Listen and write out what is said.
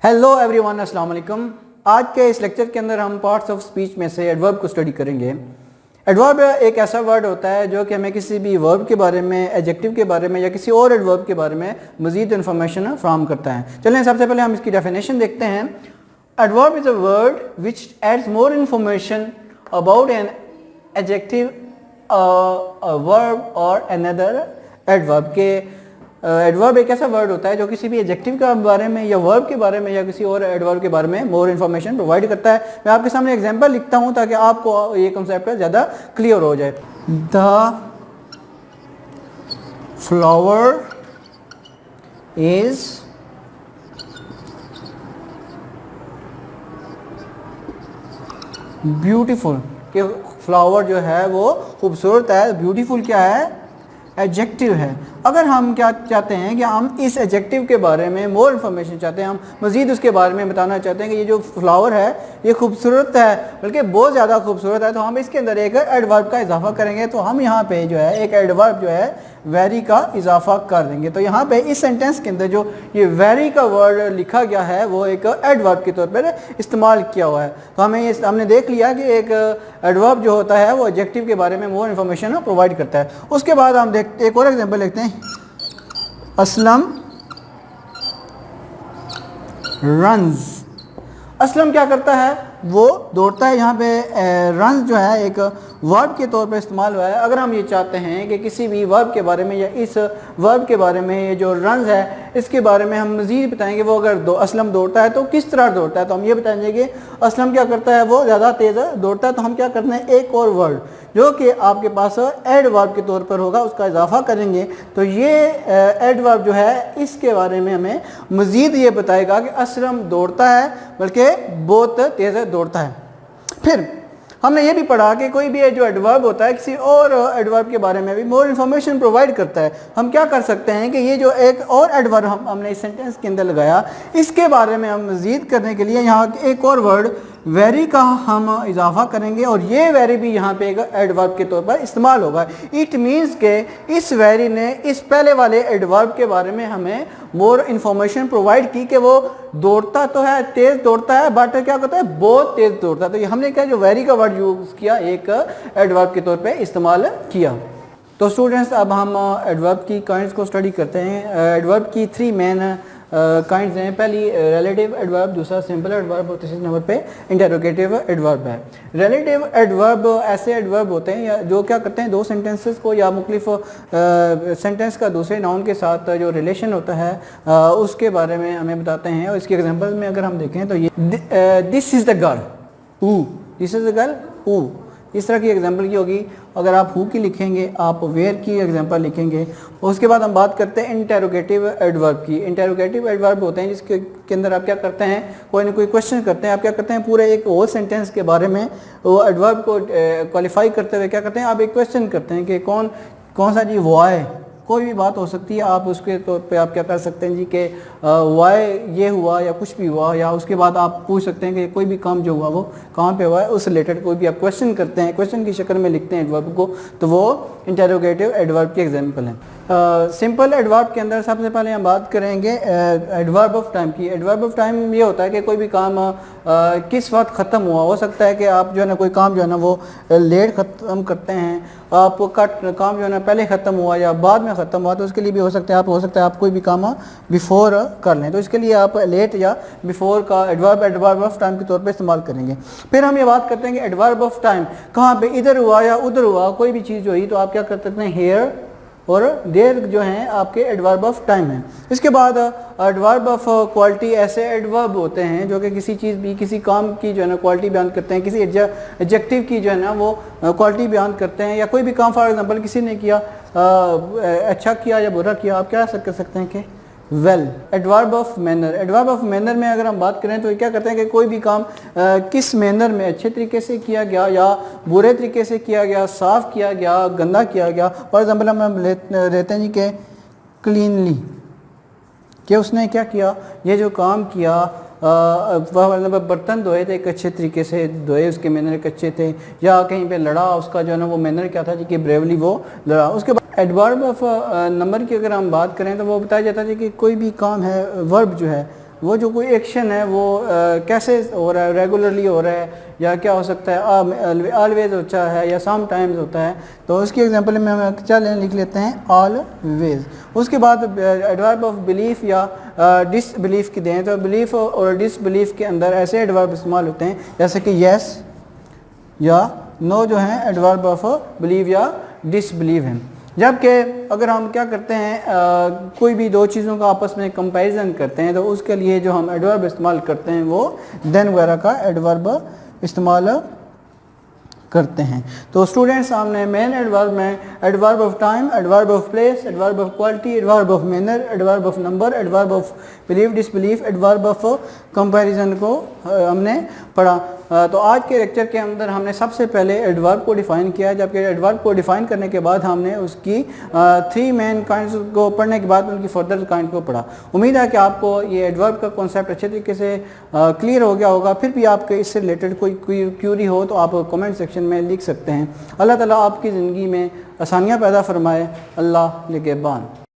Hello everyone, अस्सलाम वालेकुम। आज के इस लेक्चर के अंदर हम पार्ट्स ऑफ स्पीच में से एडवर्ब को स्टडी करेंगे। एडवर्ब एक ऐसा वर्ड होता है जो कि हमें किसी भी वर्ब के बारे में, एडजेक्टिव के बारे में या किसी और एडवर्ब के बारे में मजीद इन्फॉर्मेशन फ्राहम करता है। चलें सबसे पहले हम इसकी डेफिनेशन देखते हैं। Adverb is a word which adds more information about an adjective, verb और अनदर एडवर्ब के एडवर्ब एक ऐसा वर्ड होता है जो किसी भी एडजेक्टिव के बारे में या वर्ब के बारे में या किसी और एडवर्ब के बारे में मोर इन्फॉर्मेशन प्रोवाइड करता है। मैं आपके सामने एग्जांपल लिखता हूं ताकि आपको ये कॉन्सेप्ट ज़्यादा क्लियर हो जाए। द फ्लावर इज ब्यूटीफुल, कि फ्लावर जो है वो खूबसूरत है। ब्यूटीफुल क्या है? एडजेक्टिव है। अगर हम क्या चाहते हैं कि हम इस एडजेक्टिव के बारे में मोर इन्फॉर्मेशन चाहते हैं, हम मज़ीद उसके बारे में बताना चाहते हैं कि ये जो फ्लावर है ये खूबसूरत है, बल्कि बहुत ज़्यादा खूबसूरत है, तो हम इसके अंदर एक एडवर्ब का इजाफा करेंगे। तो हम यहाँ पे जो है एक एडवर्ब जो है वेरी का इजाफा कर देंगे। तो यहाँ पे इस सेंटेंस के अंदर जो ये वेरी का वर्ड लिखा गया है वो एक एडवर्ब के तौर पर इस्तेमाल किया हुआ है। तो हमने देख लिया कि एक एडवर्ब जो होता है वो एडजेक्टिव के बारे में मोर इन्फॉर्मेशन प्रोवाइड करता है। उसके बाद हम एक और एग्जांपल देखते हैं। असलम रन्स। असलम क्या करता है? वो दौड़ता है। यहाँ पे रन्स जो है एक वर्ब के तौर पर इस्तेमाल हुआ है। अगर हम ये चाहते हैं कि किसी भी वर्ब के बारे में या इस वर्ब के बारे में, ये जो रन्स है इसके बारे में हम मज़ीद बताएंगे, वो अगर असलम दौड़ता है तो किस तरह दौड़ता है, तो हम ये बताएंगे कि असलम क्या करता है, वो ज़्यादा तेज़ दौड़ता है। तो हम क्या करते हैं, एक और वर्ड जो कि आपके पास एडवर्ब के तौर पर होगा उसका इजाफा करेंगे। तो ये एडवर्ब जो है इसके बारे में हमें मज़ीद ये बताएगा कि असलम दौड़ता है, बल्कि बहुत तेज़ दौड़ता है। फिर हमने ये भी पढ़ा कि कोई भी जो एडवर्ब होता है किसी और एडवर्ब के बारे में भी मोर इन्फॉर्मेशन प्रोवाइड करता है। हम क्या कर सकते हैं कि ये जो एक और एडवर्ब हमने इस सेंटेंस के अंदर लगाया, इसके बारे में हम मज़ीद करने के लिए यहाँ एक और वर्ड वेरी का हम इजाफा करेंगे, और ये वेरी भी यहाँ पे एक एडवर्ब के तौर पर इस्तेमाल होगा। इट मीन्स के इस वेरी ने इस पहले वाले एडवर्ब के बारे में हमें मोर इन्फॉर्मेशन प्रोवाइड की कि वो दौड़ता तो है, तेज़ दौड़ता है, बट क्या कहता है, बहुत तेज़ दौड़ता है। तो ये हमने क्या जो वेरी का वर्ड यूज़ किया, एक एडवर्ब के तौर पर इस्तेमाल किया। तो स्टूडेंट्स, अब हम एडवर्ब की काइंड्स को स्टडी करते हैं। एडवर्ब की 3 मेन काइंड्स हैं। पहली रिलेटिव एडवर्ब, दूसरा सिंपल एडवर्ब और तीसरे नंबर पे इंटरोगेटिव एडवर्ब है। रिलेटिव एडवर्ब ऐसे एडवर्ब होते हैं या जो क्या करते हैं, दो सेंटेंसेस को या मुख्तलिफ सेंटेंस का दूसरे नाउन के साथ जो रिलेशन होता है उसके बारे में हमें बताते हैं। और इसके एग्जांपल में अगर हम देखें तो ये this is the girl who, this is the girl who, इस तरह की एग्जांपल की होगी। अगर आप हु की लिखेंगे, आप वेयर की एग्जांपल लिखेंगे। उसके बाद हम बात करते हैं इंटरोगेटिव एडवर्ब की। इंटरोगेटिव एडवर्ब होते हैं जिसके अंदर आप क्या करते हैं, कोई ना कोई क्वेश्चन करते हैं। आप क्या करते हैं, पूरे एक होल सेंटेंस के बारे में वो एडवर्ब को क्वालिफाई करते हुए क्या करते हैं, आप एक क्वेश्चन करते हैं कि कौन सा जी वाई, कोई भी बात हो सकती है। आप उसके तौर पे आप क्या कर सकते हैं जी कि वाई ये हुआ या कुछ भी हुआ, या उसके बाद आप पूछ सकते हैं कि कोई भी काम जो हुआ वो कहाँ पे हुआ है, उस रिलेटेड कोई भी आप क्वेश्चन करते हैं, क्वेश्चन की शक्ल में लिखते हैं एडवर्ब को, तो वो इंटरोगेटिव एडवर्ब की एग्जांपल है। सिंपल एडवर्ब के अंदर सबसे पहले हम बात करेंगे एडवर्ब ऑफ टाइम की। एडवर्ब ऑफ टाइम ये होता है कि कोई भी काम किस वक्त ख़त्म हुआ। हो सकता है कि आप जो है ना कोई काम जो है ना वो लेट ख़त्म करते हैं, आपका काम जो है ना पहले ख़त्म हुआ या बाद में ख़त्म हुआ, तो उसके लिए भी हो सकता है आप कोई भी काम बिफोर कर लें, तो इसके लिए आप लेट या बिफोर का एडवर्ब ऑफ टाइम के तौर पे इस्तेमाल करेंगे। फिर हम ये बात करते हैं कि एडवर्ब ऑफ टाइम कहाँ पे, इधर हुआ या उधर हुआ, कोई भी चीज़ हुई तो आप क्या कर सकते हैं, हेयर और देयर जो हैं आपके एडवर्ब ऑफ टाइम हैं। इसके बाद एडवर्ब ऑफ क्वालिटी, ऐसे एडवर्ब होते हैं जो कि किसी चीज़ भी, किसी काम की जो है ना क्वालिटी बयान करते हैं, किसी एडजेक्टिव की जो है ना वो क्वालिटी बयान करते हैं, या कोई भी काम फॉर एग्जांपल किसी ने किया, अच्छा किया या बुरा किया, आप क्या कर सकते हैं कि well. Adverb of manner, adverb of manner में अगर हम बात करें तो क्या करते हैं कि कोई भी काम किस मैनर में, अच्छे तरीके से किया गया या बुरे तरीके से किया गया, साफ़ किया गया, गंदा किया गया। फॉर एग्जांपल हम लेते हैं जी कि क्लीनली, कि उसने क्या किया, ये जो काम किया, बर्तन धोए थे एक अच्छे तरीके से धोए, उसके मैनर एक अच्छे थे, या कहीं पे लड़ा, उसका जो है ना वो मैनर क्या था जी कि ब्रेवली वो लड़ा। उसके बाद एडवर्ब ऑफ नंबर की अगर हम बात करें तो वो बताया जाता है कि कोई भी काम है, वर्ब जो है वो जो कोई एक्शन है वो कैसे हो रहा है, रेगुलरली हो रहा है या क्या हो सकता है, ऑलवेज होता है या सम टाइम्स होता है। तो उसकी एग्जांपल में हम क्या लिख लेते हैं, ऑलवेज। उसके बाद एडवर्ब ऑफ बिलीफ या डिसबिलीफ की दें तो बिलीफ और डिसबिलीफ के अंदर ऐसे एडवर्ब इस्तेमाल होते हैं जैसे कि येस या नो जो है एडवर्ब ऑफ बिलीव या डिसबिलीव हैं। जबकि अगर हम क्या करते हैं कोई भी दो चीज़ों का आपस में कंपैरिजन करते हैं तो उसके लिए जो हम एडवर्ब इस्तेमाल करते हैं वो देन वगैरह का एडवर्ब इस्तेमाल करते हैं। तो स्टूडेंट्स सामने मेन एडवर्ब में adverb of time, adverb of place, adverb of quality, adverb of manner, adverb of number, adverb of believe disbelieve, adverb of comparison को हमने पढ़ा। तो आज के लेक्चर के अंदर हमने सबसे पहले एडवर्ब को डिफ़ाइन किया, जबकि एडवर्ब को डिफ़ाइन करने के बाद हमने उसकी 3 मेन काइंड्स को पढ़ने के बाद उनकी फर्दर काइंड को पढ़ा। उम्मीद है कि आपको ये एडवर्ब का कॉन्सेप्ट अच्छे तरीके से क्लियर हो गया होगा। फिर भी आपके इससे रिलेटेड कोई क्यूरी हो तो आप कमेंट सेक्शन में लिख सकते हैं। अल्लाह ताला आपकी ज़िंदगी में आसानियाँ पैदा फरमाए। अल्लाह निगहबान।